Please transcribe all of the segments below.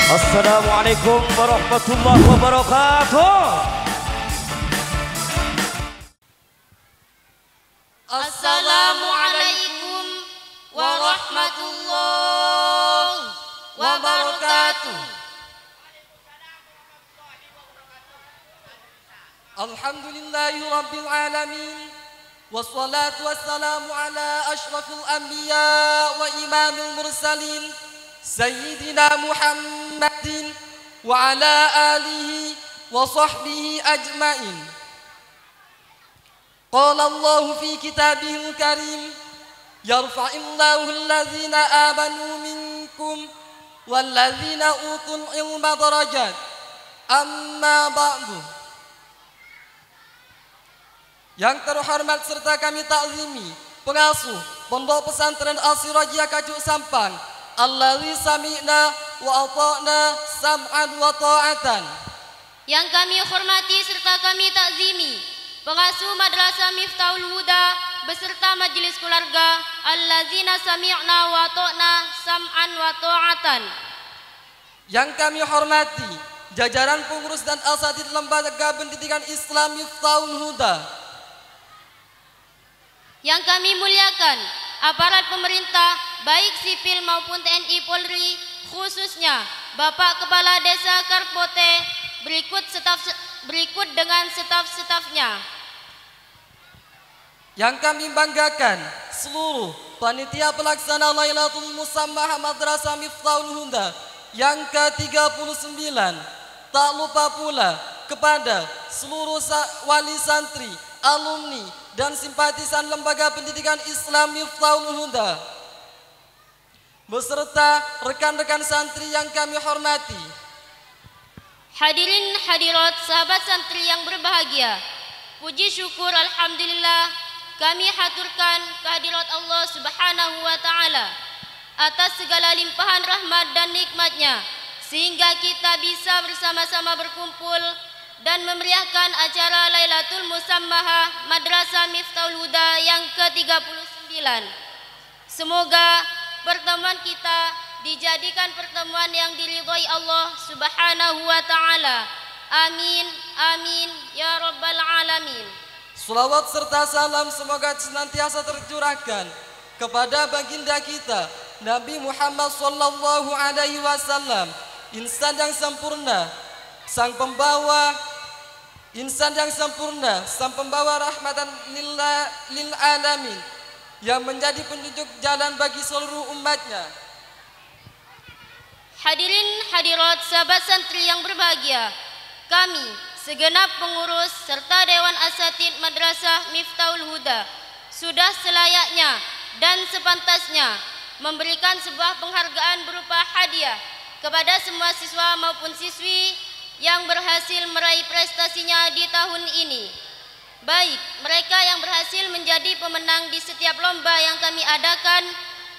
Assalamualaikum warahmatullahi wabarakatuh. Assalamualaikum warahmatullahi wabarakatuh. Alhamdulillahi rabbil alamin. Wassalatu wassalamu ala ashrafil anbiya wa imamil mursalin Sayyidina Muhammadin wa ala alihi wa sahbihi ajmain. Qala Allah fi kitabihil karim, yarfa'illahu alladhina amanu minkum walladhina utul ilma darajat. Amma ba'du. Yang terhormat serta kami takzimi pengasuh Pondok Pesantren Al-Sirajiyah Kajuk Sampang, allazi sami'na wa ata'na sam'an wa ta'atan. Yang kami hormati serta kami takzimi pengasuh Madrasah Miftahul Huda beserta majelis keluarga, allazina sami'na wa ata'na sam'an wa ta'atan. Yang kami hormati jajaran pengurus dan asatidz Lembaga Pendidikan Islam Miftahul Huda. Yang kami muliakan aparat pemerintah baik sipil maupun TNI Polri, khususnya Bapak Kepala Desa Karpote berikut dengan staf-stafnya. Yang kami banggakan seluruh panitia pelaksana Lailatul Musammah Madrasah Miftahul Huda yang ke-39. Tak lupa pula kepada seluruh wali santri, alumni dan simpatisan Lembaga Pendidikan Islam Miftahul Huda beserta rekan-rekan santri yang kami hormati. Hadirin hadirat sahabat santri yang berbahagia, puji syukur alhamdulillah kami haturkan kehadirat Allah Subhanahu wa taala atas segala limpahan rahmat dan nikmatnya sehingga kita bisa bersama-sama berkumpul dan memeriahkan acara Lailatul Musammah Madrasah Miftahul Huda yang ke-39. Semoga pertemuan kita dijadikan pertemuan yang diridhai Allah Subhanahu wa taala. Amin amin ya rabbal alamin. Salawat serta salam semoga senantiasa tercurahkan kepada baginda kita Nabi Muhammad sallallahu alaihi wasallam, insan yang sempurna, sang pembawa rahmatan lil alamin yang menjadi penunjuk jalan bagi seluruh umatnya. Hadirin hadirat sahabat santri yang berbahagia, kami segenap pengurus serta Dewan Asatidz Madrasah Miftahul Huda sudah selayaknya dan sepantasnya memberikan sebuah penghargaan berupa hadiah kepada semua siswa maupun siswi yang berhasil meraih prestasinya di tahun ini. Baik mereka yang berhasil menjadi pemenang di setiap lomba yang kami adakan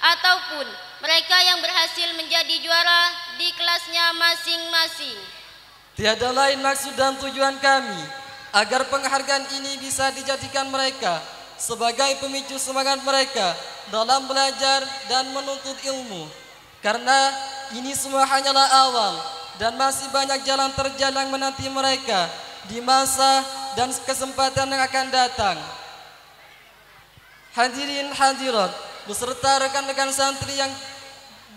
ataupun mereka yang berhasil menjadi juara di kelasnya masing-masing. Tiada lain maksud dan tujuan kami agar penghargaan ini bisa dijadikan mereka sebagai pemicu semangat mereka dalam belajar dan menuntut ilmu. Karena ini semua hanyalah awal dan masih banyak jalan terjal yang menanti mereka di masa dan kesempatan yang akan datang. Hadirin hadirat beserta rekan-rekan santri yang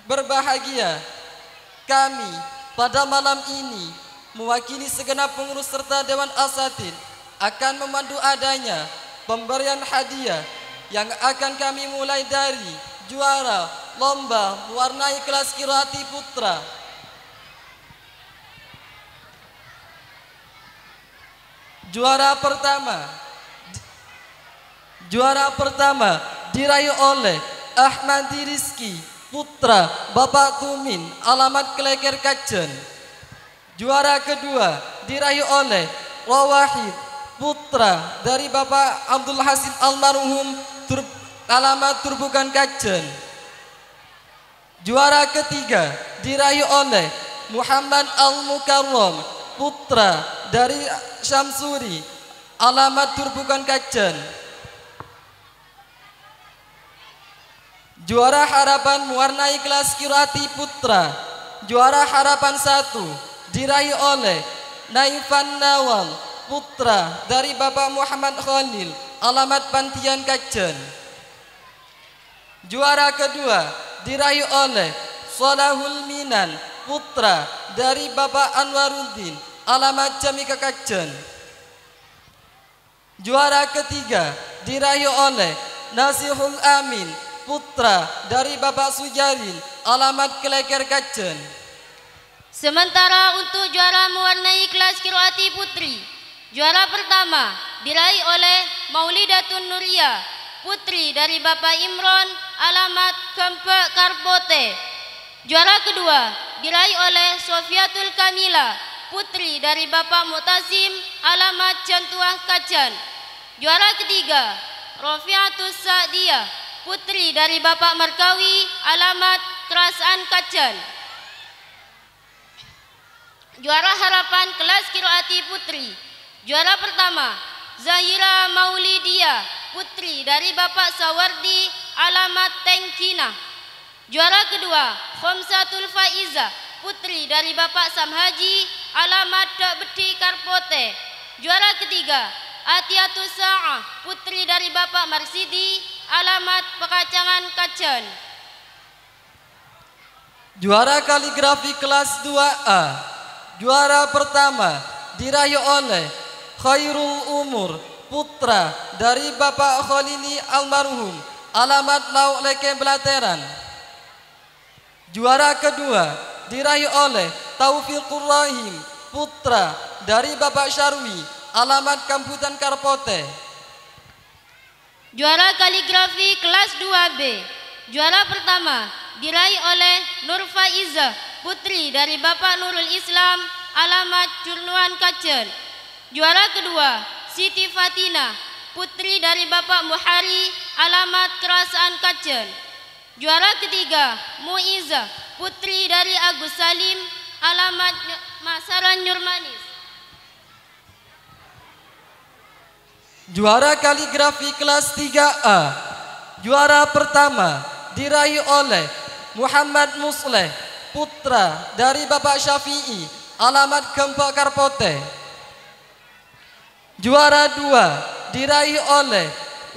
berbahagia, kami pada malam ini mewakili segenap pengurus serta Dewan Asatidz akan memandu adanya pemberian hadiah yang akan kami mulai dari juara lomba mewarnai kelas Qiraati Putra. Juara pertama diraih oleh Ahmad Rizki Putra Bapak Tumin, alamat Kleker Kajen. Juara kedua diraih oleh Rawahid Putra dari Bapak Abdul Hasim almarhum, alamat Turbukan Kajen. Juara ketiga diraih oleh Muhammad Al-Mukarram Putra dari Syamsuri, alamat Turbukan Kajen. Juara harapan mewarnai kelas Qiraati Putra juara harapan 1 diraih oleh Naifan Nawal, putra dari Bapak Muhammad Khalil, alamat Pantian Kajen. Juara kedua diraih oleh Solahul Minan, putra dari Bapak Anwaruddin, alamat Jamika Kajen. Juara ketiga diraih oleh Nasihul Amin, putra dari Bapak Sujarin, alamat Keleker Kajen. Sementara untuk juara mewarnai kelas Qiraati Putri, juara pertama diraih oleh Maulidatun Nuria, putri dari Bapak Imron, alamat Kempek Karpote. Juara kedua diraih oleh Sofiatul Kamila, putri dari Bapak Mutazim, alamat Jantuah Kajen. Juara ketiga Rofiatus Sa'diyah, putri dari Bapak Markawi, alamat Kerasaan Kajen. Juara harapan kelas Qiraati Putri, juara pertama Zahira Maulidia, putri dari Bapak Sawardi, alamat Tengkina. Juara kedua Khomsatul Faiza, putri dari Bapak Samhaji, alamat Dak Beti Karpote. Juara ketiga Atiatus Sa'ah, putri dari Bapak Marsidi, alamat Pekacangan Kajen. Juara kaligrafi kelas 2A, juara pertama diraih oleh Khairul Umur, putra dari Bapak Khalili almarhum, alamat Lauk Leke Belateran. Juara kedua diraih oleh Taufiqur Rahim, putra dari Bapak Syarwi, alamat Kamputan Karpote. Juara kaligrafi kelas 2B, juara pertama diraih oleh Nur Faizah, putri dari Bapak Nurul Islam, alamat Jurnuan Kajen. Juara kedua Siti Fatina, putri dari Bapak Muhari, alamat Kerasaan Kajen. Juara ketiga Muizzah, putri dari Agus Salim, alamat Masaran Nyurmanis. Juara kaligrafi kelas 3A, juara pertama diraih oleh Muhammad Musleh, putra dari Bapak Syafi'i, alamat Kempek Karpote. Juara 2 diraih oleh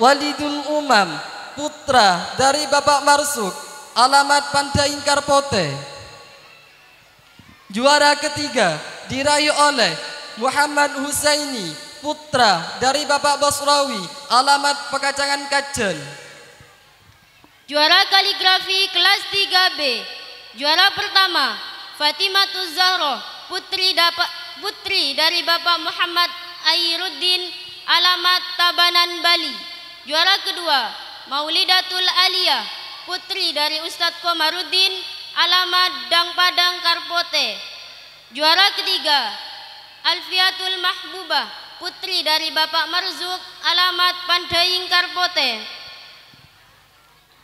Walidul Umam, putra dari Bapak Marsuk, alamat Pandaing Karpote. Juara ketiga diraih oleh Muhammad Husaini, putra dari Bapak Basrawi, alamat Pekacangan Kajen. Juara kaligrafi kelas 3B, juara pertama Fatimatuz Zahroh, putri dari Bapak Muhammad Airuddin, alamat Tabanan Bali. Juara kedua Maulidatul Aliyah, putri dari Ustadz Komaruddin, alamat Dang Padang Karpote. Juara ketiga Alfiatul Mahbubah, putri dari Bapak Marzuk, alamat Pandaing Karpote.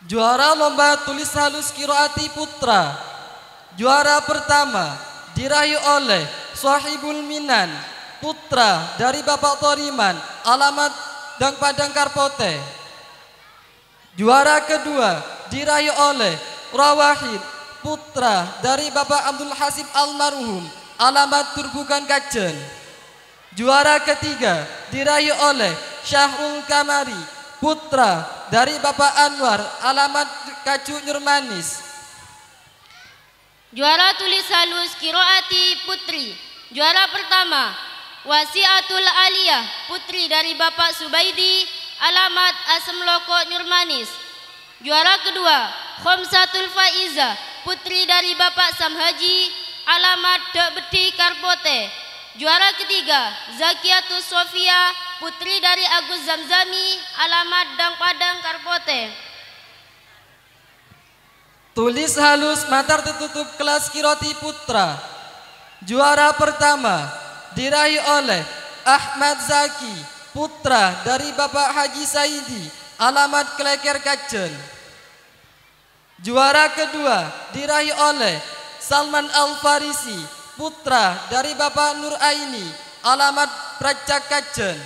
Juara lomba tulis halus Qiraati Putra, juara pertama diraih oleh Sohibul Minan, putra dari Bapak Toriman, alamat Dang Padang Karpote. Juara kedua diraih oleh Rawahid, putra dari Bapak Abdul Hasib almarhum, alamat Turbukan Kajen. Juara ketiga diraih oleh Syahrul Kamari, putra dari Bapak Anwar, alamat Kacu Nyurmanis. Juara tulis halus Qiraati Putri, juara pertama Wasiatul Aliyah, putri dari Bapak Subaidi, alamat Asem Loko Nyurmanis. Juara kedua Khomsatul Faiza, putri dari Bapak Samhaji, alamat Dak Beti Karpote. Juara ketiga Zakiatus Sofia, putri dari Agus Zamzami, alamat Dang Padang Karpote. Tulis halus matar tertutup kelas Qiraati Putra, juara pertama diraih oleh Ahmad Zaki, putra dari Bapak Haji Saidi, alamat Keleker Kajen. Juara kedua diraih oleh Salman Al-Farisi, putra dari Bapak Nur Aini, alamat Pracak Kajen.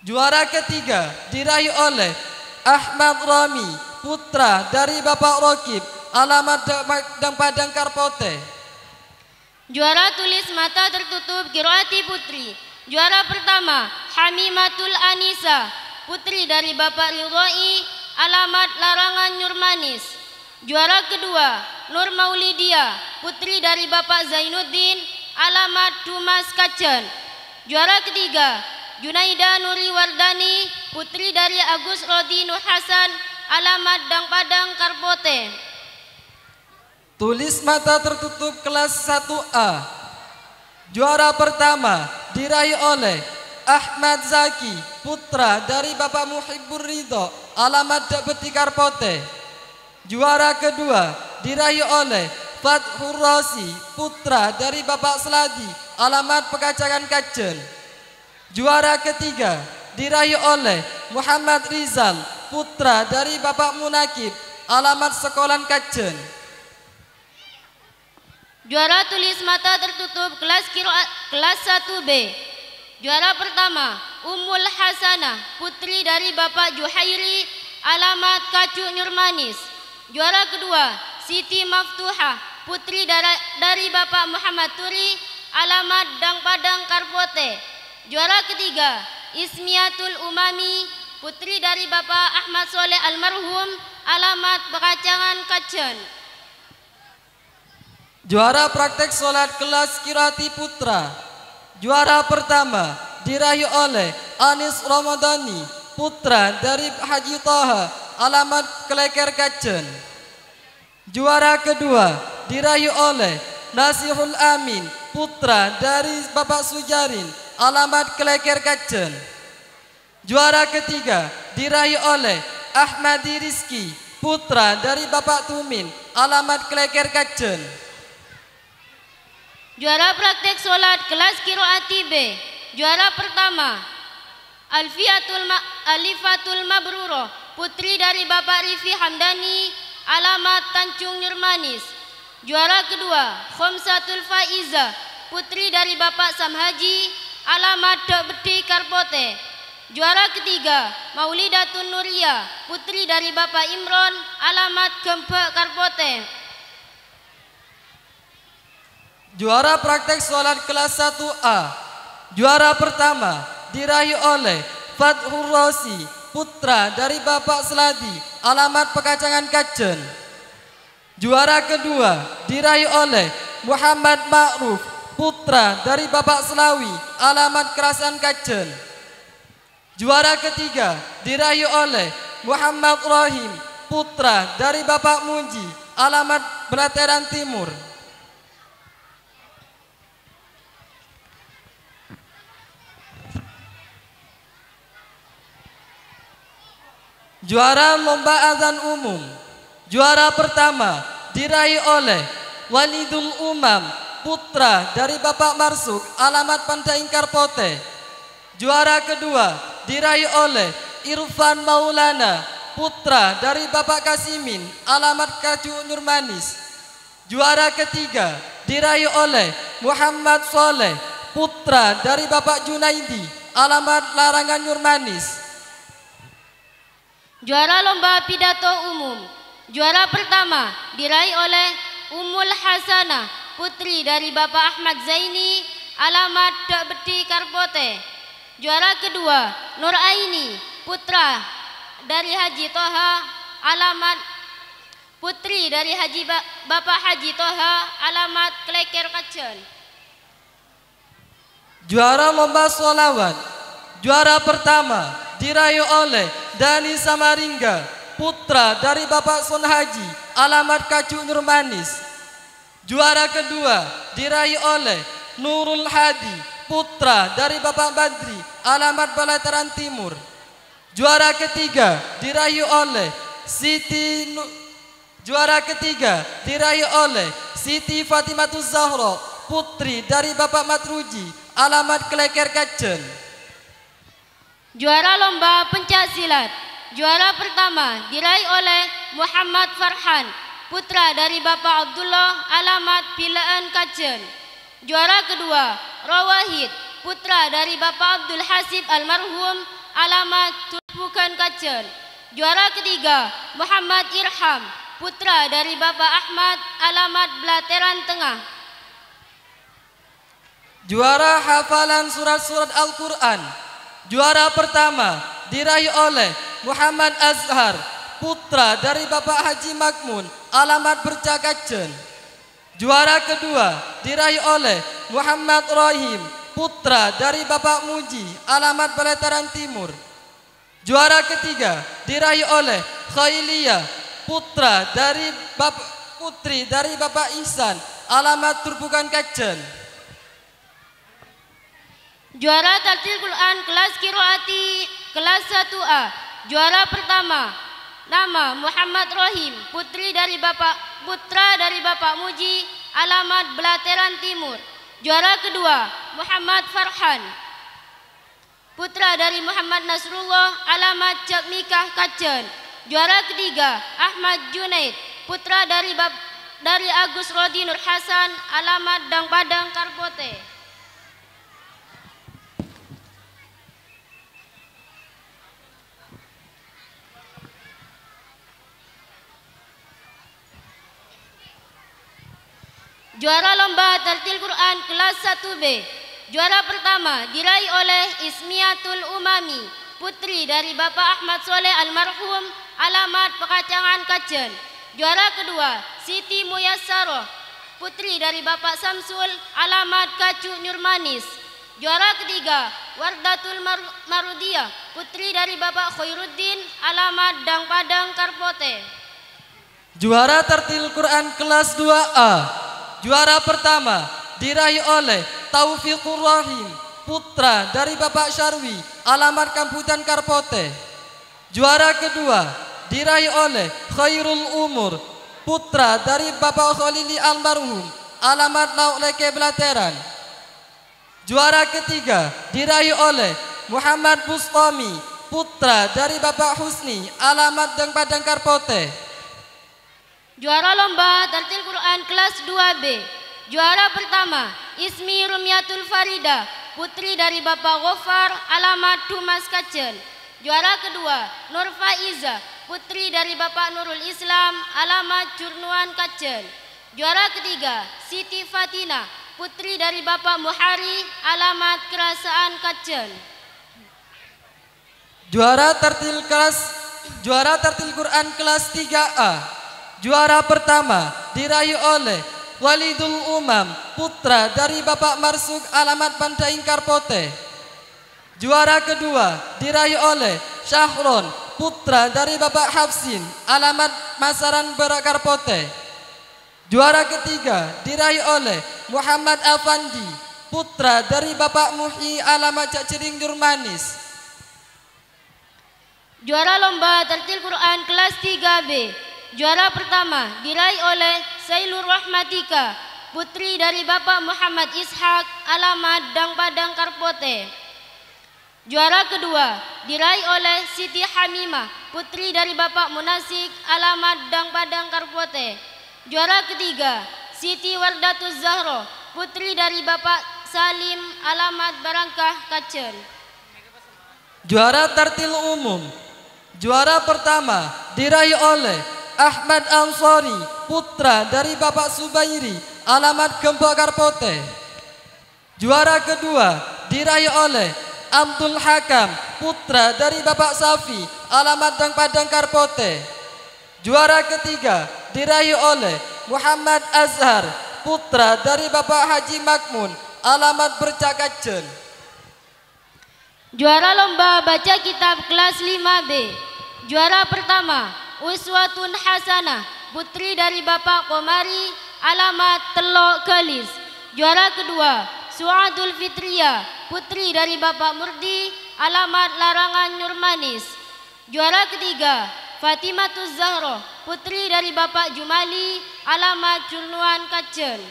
Juara ketiga diraih oleh Ahmad Rami, putra dari Bapak Rokib, alamat Padang Karpote. Juara tulis mata tertutup Kiroati Putri. Juara pertama Hamimatul Anisa, putri dari Bapak Ridhoi, alamat Larangan Nyurmanis. Juara kedua Nur Maulidia, putri dari Bapak Zainuddin, alamat Dumas Kacen. Juara ketiga Junaida Nuri Wardani, putri dari Agus Rodi Nur Hasan, alamat Dang Padang Karpote. Tulis mata tertutup kelas 1A. Juara pertama diraih oleh Ahmad Zaki, putra dari Bapak Muhibbur Ridho, alamat Dapeti Karpote. Juara kedua diraih oleh Fathur Rosi, putra dari Bapak Seladi, alamat Pekacangan Kacen. Juara ketiga diraih oleh Muhammad Rizal, putra dari Bapak Munakib, alamat Sekolah Kacen. Juara tulis mata tertutup kelas 1B. Juara pertama Ummul Hasanah, putri dari Bapak Juhairi, alamat Kacuk Nyurmanis. Juara kedua Siti Maftuhah, putri dari Bapak Muhammad Turi, alamat Dang Padang Karpote. Juara ketiga Ismiatul Umami, putri dari Bapak Ahmad Soleh Almarhum, alamat Pekacangan Kacen. Juara praktek sholat kelas Kirati Putra. Juara pertama diraih oleh Anis Ramadhani, putra dari Haji Taha, alamat Kleker Kacen. Juara kedua diraih oleh Nasihul Amin, putra dari Bapak Sujarin, alamat Kleker Kacen. Juara ketiga diraih oleh Ahmadi Rizki, putra dari Bapak Tumin, alamat Kleker Kacen. Juara praktek sholat kelas Kiroati B. Juara pertama Alifatul Mabruro, putri dari Bapak Rifi Hamdani, alamat Tancung Nyurmanis. Juara kedua Khomsatul Faiza, putri dari Bapak Samhaji, alamat Dok Karpote. Juara ketiga Maulidatun Nuria, putri dari Bapak Imron, alamat Gembek Karpote. Juara praktek sholat kelas 1A. Juara pertama diraih oleh Fathur Rosi, putra dari Bapak Seladi, alamat Pekacangan Kacen. Juara kedua diraih oleh Muhammad Ma'ruf, putra dari Bapak Selawi, alamat Kerasan Kacen. Juara ketiga diraih oleh Muhammad Rahim, putra dari Bapak Muji, alamat Belateran Timur. Juara lomba azan umum. Juara pertama diraih oleh Walidul Umam, putra dari Bapak Marsuk, alamat Pandaing Karpote. Juara kedua diraih oleh Irfan Maulana, putra dari Bapak Kasimin, alamat Kacuk Nyurmanis. Juara ketiga diraih oleh Muhammad Soleh, putra dari Bapak Junaidi, alamat Larangan Nyurmanis. Juara lomba pidato umum. Juara pertama diraih oleh Ummul Hasanah, putri dari Bapak Ahmad Zaini, alamat Dok Karpote. Juara kedua Nur Aini, putra dari Haji Toha, alamat putri dari Bapak Haji Toha, alamat Kleker Kacen. Juara lomba sholawat. Juara pertama diraih oleh Dani Samaringga, putra dari Bapak Son Haji, alamat Kacuk Nurmanis. Juara kedua diraih oleh Nurul Hadi, putra dari Bapak Badri, alamat Balataran Timur. Juara ketiga diraih oleh Siti Fatimatuz Zahra, putri dari Bapak Matruji, alamat Kleker Kacen. Juara lomba pencaksilat. Juara pertama diraih oleh Muhammad Farhan, putra dari Bapak Abdullah, alamat Pilaan Kacen. Juara kedua Rawahid, putra dari Bapak Abdul Hasib Almarhum, alamat Tulpukan Kacen. Juara ketiga, Muhammad Irham, putra dari Bapak Ahmad, alamat Blateran Tengah. Juara hafalan surat-surat Al-Quran. Juara pertama diraih oleh Muhammad Azhar, putra dari Bapak Haji Makmun, alamat Bercakajen. Juara kedua diraih oleh Muhammad Rahim, putra dari Bapak Muji, alamat Pelataran Timur. Juara ketiga diraih oleh Khailia, putri dari Bapak Ihsan, alamat Turpukan Kajen. Juara Tartil Quran kelas Qiraati kelas 1A. Juara pertama, nama Muhammad Rahim, putra dari Bapak Muji, alamat Blateran Timur. Juara kedua, Muhammad Farhan, putra dari Muhammad Nasrullah, alamat Cek Mikah Kajen. Juara ketiga, Ahmad Junaid, putra dari Agus Rodi Nur Hasan, alamat Dang Padang Karpote. Juara lomba Tartil Quran kelas 1B. Juara pertama diraih oleh Ismiatul Umami, putri dari Bapak Ahmad Soleh almarhum, alamat Pekacangan Kajen. Juara kedua, Siti Muyassarah, putri dari Bapak Samsul, alamat Kacuk Nurmanis. Juara ketiga, Wardatul Marudiyah, putri dari Bapak Khairuddin, alamat Dang Padang Karpote. Juara Tartil Quran kelas 2A. Juara pertama diraih oleh Taufiqur Rahim, putra dari Bapak Syarwi, alamat Kamputan Karpote. Juara kedua diraih oleh Khairul Umur, putra dari Bapak Khalili almarhum, alamat Lauleke Blateran. Juara ketiga diraih oleh Muhammad Bustami, putra dari Bapak Husni, alamat Dang Padang Karpote. Juara lomba Tartil Quran kelas 2B. Juara pertama, Ismi Rumiatul Farida, putri dari Bapak Gofar, alamat Dumas Kajen. Juara kedua, Nur Faiza, putri dari Bapak Nurul Islam, alamat Jurnuan Kajen. Juara ketiga, Siti Fatina, putri dari Bapak Muhari, alamat Kerasaan Kajen. Juara Tartil Quran kelas 3A. Juara pertama diraih oleh Walidul Umam, putra dari Bapak Marsuk, alamat Pandaing Karpote. Juara kedua diraih oleh Syahron, putra dari Bapak Hafsin, alamat Masaran Berak Karpote. Juara ketiga diraih oleh Muhammad Afandi, putra dari Bapak Muhyi, alamat Cak Cering Jurmanis. Juara lomba Tartil Quran kelas 3B. Juara pertama diraih oleh Sailur Rahmatika, putri dari Bapak Muhammad Ishak, alamat Dang Padang Karpote. Juara kedua diraih oleh Siti Hamimah, putri dari Bapak Munasik, alamat Dang Padang Karpote. Juara ketiga, Siti Wardatuz Zahro, putri dari Bapak Salim, alamat Barangkah Kajen. Juara Tartil Umum. Juara pertama diraih oleh Ahmad Ansori, putra dari Bapak Subairi, alamat Gembok Karpote. Juara kedua diraih oleh Abdul Hakam, putra dari Bapak Safi, alamat Dang Padang Karpote. Juara ketiga diraih oleh Muhammad Azhar, putra dari Bapak Haji Makmun, alamat Bercakajen. Juara lomba baca kitab kelas 5B. Juara pertama, Uswatun Hasanah, putri dari Bapak Komari, alamat Telok Kelis. Juara kedua, Suadul Fitria, putri dari Bapak Murdi, alamat Larangan Nurmanis. Juara ketiga, Fatimatuz Zahro, putri dari Bapak Jumali, alamat Jurnuan Kajen.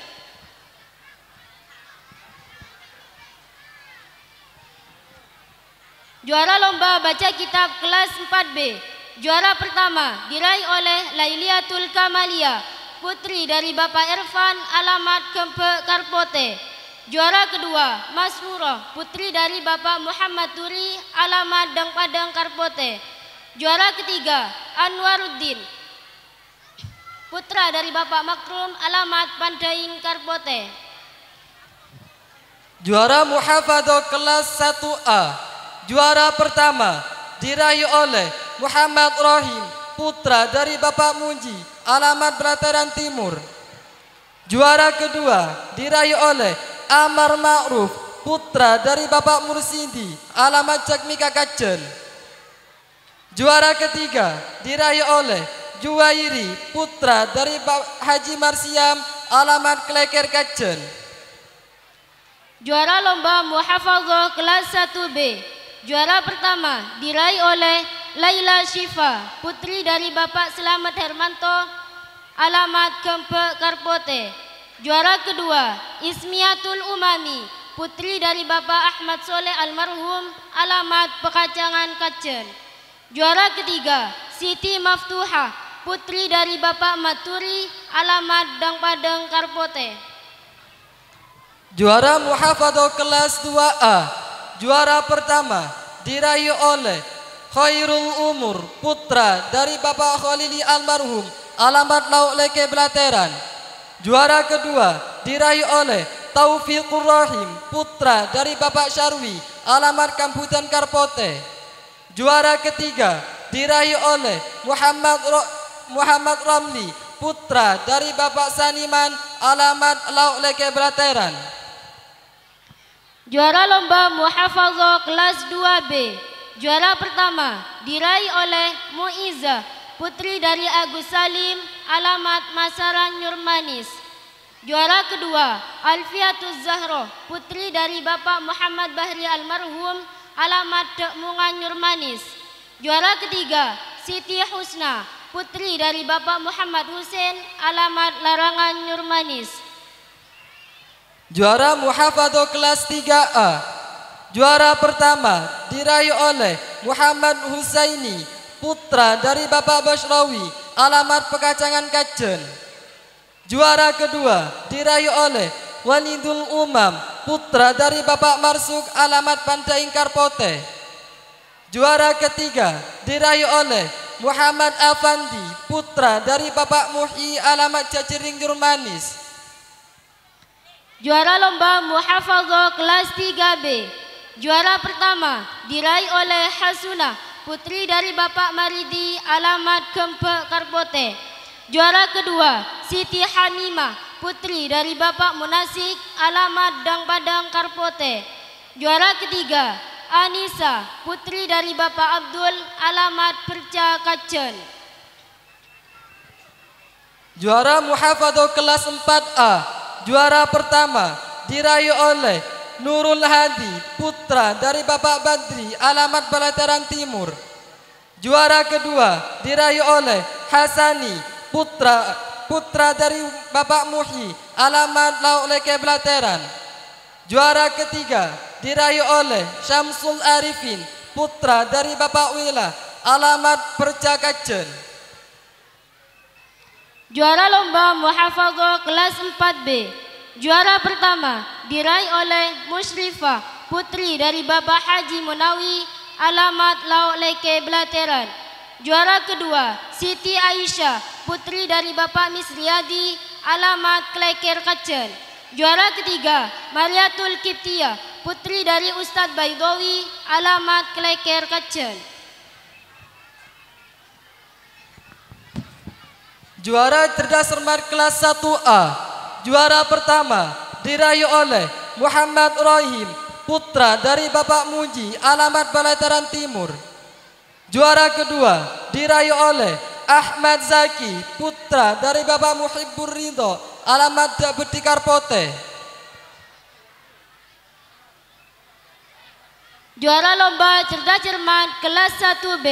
Juara lomba baca kitab kelas 4B. Juara pertama diraih oleh Lailiatul Kamalia, putri dari Bapak Irfan, alamat Kempe Karpote. Juara kedua, Masrurah, putri dari Bapak Muhammad Turi, alamat Dang Padang Karpote. Juara ketiga, Anwaruddin, putra dari Bapak Makrum, alamat Pandaing Karpote. Juara Muhafadzah kelas 1A. Juara pertama diraih oleh Muhammad Rahim, putra dari Bapak Munji, alamat Belataran Timur. Juara kedua diraih oleh Amar Ma'ruf, putra dari Bapak Mursidi, alamat Cakmika Kacen. Juara ketiga diraih oleh Juwairi, putra dari Haji Marsiam, alamat Kleker Kacen. Juara lomba Muhafadzah kelas 1B. Juara pertama diraih oleh Laila Syifa, putri dari Bapak Selamat Hermanto, alamat Kempe Karpote. Juara kedua Ismiatul Umami, putri dari Bapak Ahmad Soleh almarhum, alamat Pekacangan Kacen. Juara ketiga Siti Maftuha, putri dari Bapak Maturi, alamat Dangpadeng Karpote. Juara Muhafadzah kelas 2A. Juara pertama diraih oleh Khairul Umur, putra dari Bapak Khalili almarhum, alamat Lauk Leke Belateran. Juara kedua diraih oleh Taufiqur Rahim, putra dari Bapak Syarwi, alamat Kamputan Karpote. Juara ketiga diraih oleh Muhammad Ramli, putra dari Bapak Saniman, alamat Lauk Leke Belateran. Juara lomba Muhafadzah kelas 2B. Juara pertama diraih oleh Muizzah, putri dari Agus Salim, alamat Masaran Nyurmanis. Juara kedua Alfiatuz Zahro, putri dari Bapak Muhammad Bahri almarhum, alamat Dekmungan Nyurmanis. Juara ketiga Siti Husna, putri dari Bapak Muhammad Husain, alamat Larangan Nyurmanis. Juara Muhafadzah kelas 3A. Juara pertama diraih oleh Muhammad Husaini, putra dari Bapak Basrawi, alamat Pekacangan Kacen. Juara kedua diraih oleh Walidul Umam, putra dari Bapak Marsuk, alamat Pandaing Karpote. Juara ketiga diraih oleh Muhammad Afandi, putra dari Bapak Muhyi, alamat Caciring Jurmanis. Juara lomba Muhafadzah kelas 3B. Juara pertama diraih oleh Hasuna, putri dari Bapak Maridi, alamat Kempe Karpote. Juara kedua Siti Hamimah, putri dari Bapak Munasik, alamat Dangpadang Karpote. Juara ketiga Anissa, putri dari Bapak Abdul, alamat Perca Kacen. Juara Muhafadzah kelas 4A. Juara pertama diraih oleh Nurul Hadi, putra dari Bapak Badri, alamat Belataran Timur. Juara kedua diraih oleh Hasani, putra dari Bapak Muhyi, alamat Lauk Leke Belateran. Juara ketiga diraih oleh Syamsul Arifin, putra dari Bapak Wila, alamat Perca Kacen. Juara lomba Muhafadzah kelas 4B. Juara pertama diraih oleh Musyrifah, putri dari Bapak Haji Munawi, alamat Lauk Leke Belateran. Juara kedua Siti Aisyah, putri dari Bapak Misriadi, alamat Kleker Kacen. Juara ketiga Mariatul Kiptia, putri dari Ustadz Baidowi, alamat Kleker Kacen. Juara cerdas cermat kelas 1A. Juara pertama diraih oleh Muhammad Rahim, putra dari Bapak Muji, alamat Belataran Timur. Juara kedua diraih oleh Ahmad Zaki, putra dari Bapak Muhibbur Ridho, alamat Dabeti Karpote. Juara lomba cerdas cermat kelas 1B.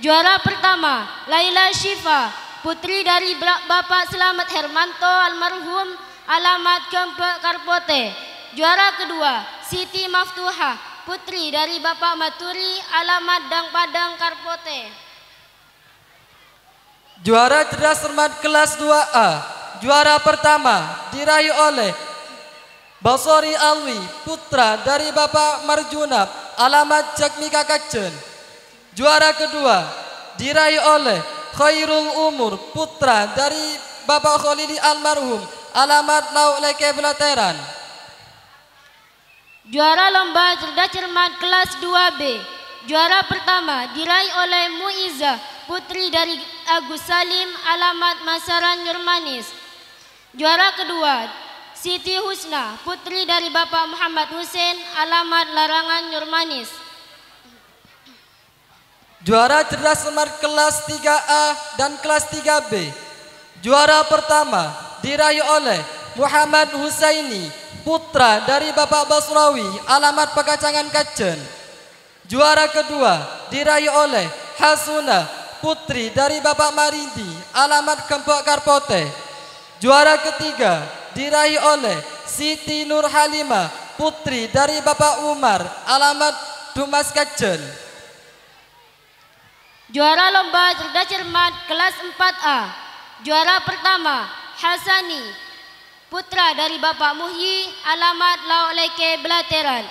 Juara pertama Laila Syifa, putri dari Bapak Selamat Hermanto almarhum, alamat Kempe Karpote. Juara kedua Siti Maftuha, putri dari Bapak Maturi, alamat Dangpadang Karpote. Juara cerdas cermat kelas 2A. Juara pertama diraih oleh Basori Alwi, putra dari Bapak Marjunab, alamat Cakmika Kacen. Juara kedua diraih oleh Khairul Umur, putra dari Bapak Khalili almarhum, alamat Lauk Leke Blateran. Juara lomba cerdas cermat kelas 2B. Juara pertama diraih oleh Muizzah, putri dari Agus Salim, alamat Masaran Nurmanis. Juara kedua Siti Husna, putri dari Bapak Muhammad Hussein, alamat Larangan Nurmanis. Juara cerdas cermat kelas 3A dan kelas 3B. Juara pertama diraih oleh Muhammad Husaini, putra dari Bapak Basrawi, alamat Pekacangan Kajen. Juara kedua diraih oleh Hasuna, putri dari Bapak Marindi, alamat Kempok Karpote. Juara ketiga diraih oleh Siti Nur Halimah, putri dari Bapak Umar, alamat Dumas Kajen. Juara lomba cerdas cermat kelas 4A. Juara pertama Hasani, putra dari Bapak Muhyi, alamat Lauk Leke Blateran.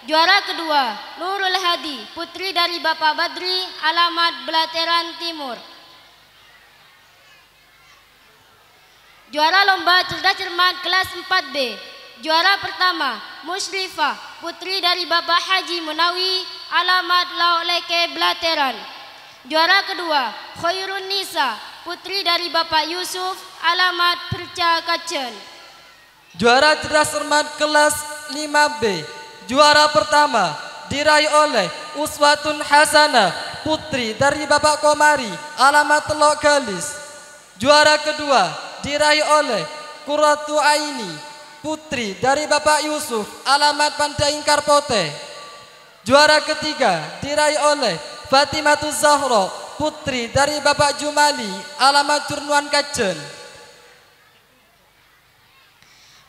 Juara kedua Nurul Hadi, putri dari Bapak Badri, alamat Blateran Timur. Juara lomba cerdas cermat kelas 4B. Juara pertama Musyrifah, putri dari Bapak Haji Munawi, alamat Lauk Leke Blateran. Juara kedua Khairun Nisa, putri dari Bapak Yusuf, alamat Perca Kajen. Juara cerdas cermat kelas 5B. Juara pertama diraih oleh Uswatun Hasanah, putri dari Bapak Komari, alamat Telok Galis. Juara kedua diraih oleh Qurratu Aini, putri dari Bapak Yusuf, alamat Pandaing Karpote. Juara ketiga diraih oleh Fatimatuz Zahra, putri dari Bapak Jumali, alamat Jurnuan Kajen.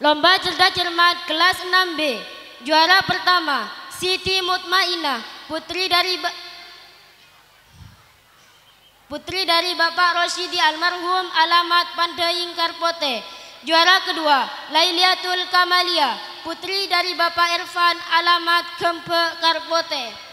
Lomba cerdas cermat kelas 6B. Juara pertama Siti Mutmainah, putri dari Bapak Rosyidi almarhum, alamat Pandaing Karpote. Juara kedua Lailiatul Kamalia, putri dari Bapak Irfan, alamat Kempe Karpote.